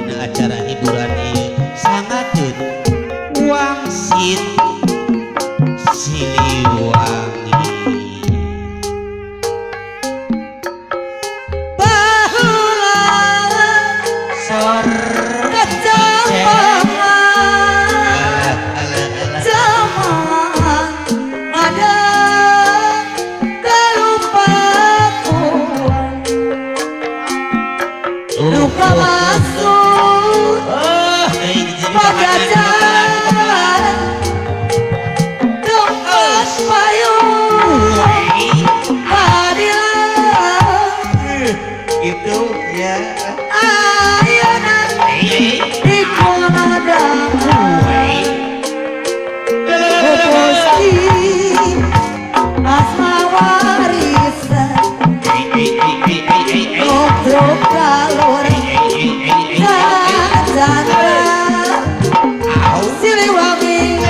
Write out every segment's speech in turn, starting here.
dina acara hiburan ieu sangakeun wangsit Siliwangi. Baheula Sor kecamangan zaman ada kelupakuan lupa masuk pagajaran doas payung hadilah itu ya. ayeuna di Kunadaman Gusti asma warisan goblok galur Jandra Siliwangi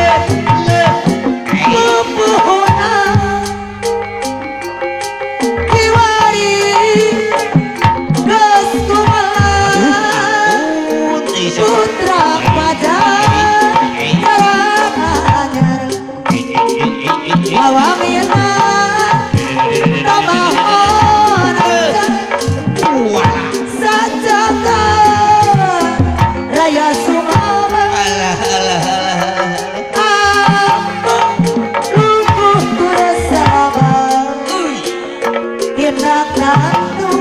pupuhuna kiwari geus kumaha putra pajar anyar wawamina tamahon sajaka raya sumawa lumpuh kuresabang tindak nantu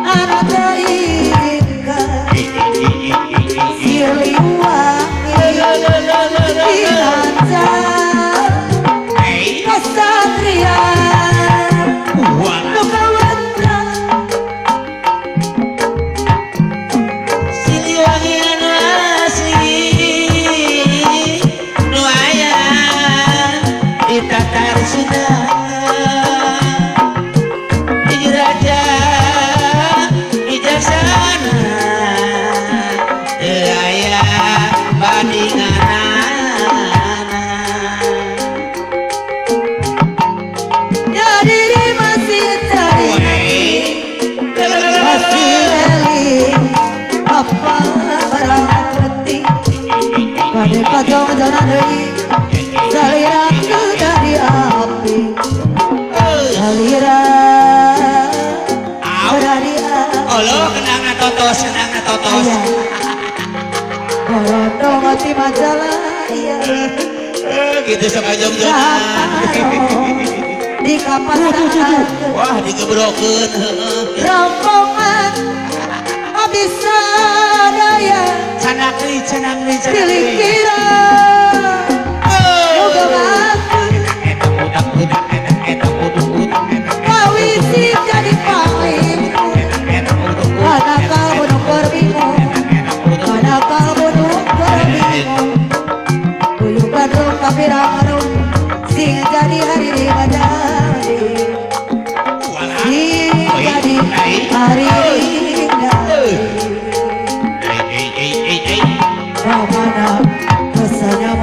anak ingat Siliwangi Ginanjar kesatria Nukawendra Siliwangi anu asli nu aya di tatar Sunda di raja bijaksana teu aya bandinganana. jadi masih cari masih eling apa barang penting kade kacau jalan deui salira dari api salira dari Allah kenanga totos Borondong hati majalah ya gitu sok ajong-jongan di kapasan wah digebrokeun rombongan bisa daya canak deui pilih kira moga kawisi jadi panglima manakal bunuh berbingung manakal bunuh berbingung bulu bandung kapirang-arung sing jadi hari di badai sing jadi hari indah Ramana kesana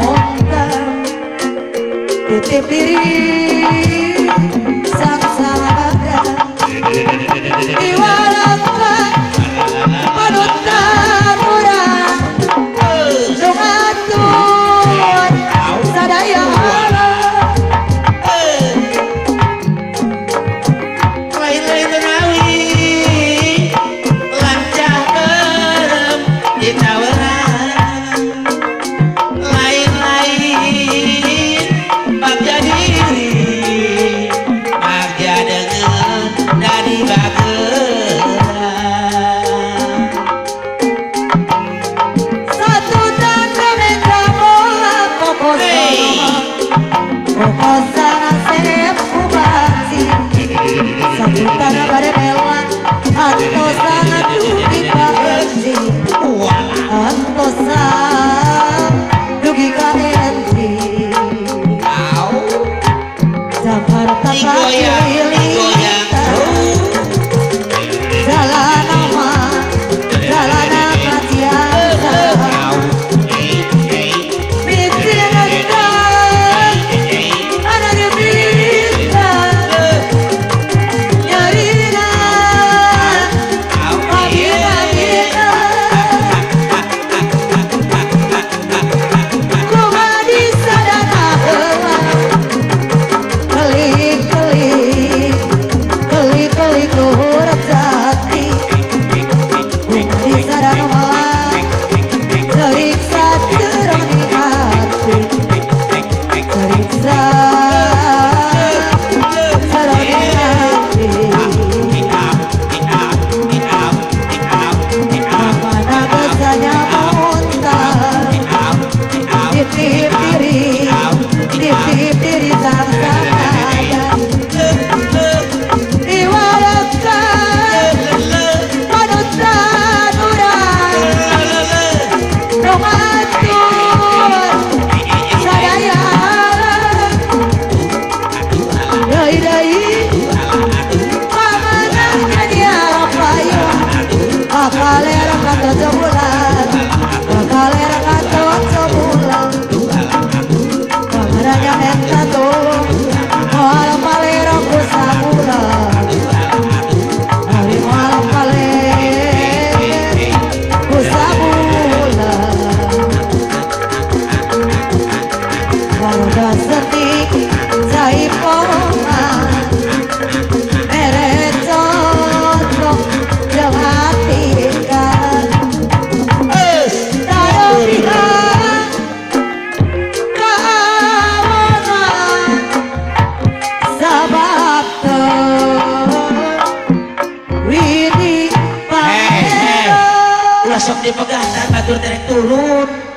batur terek turun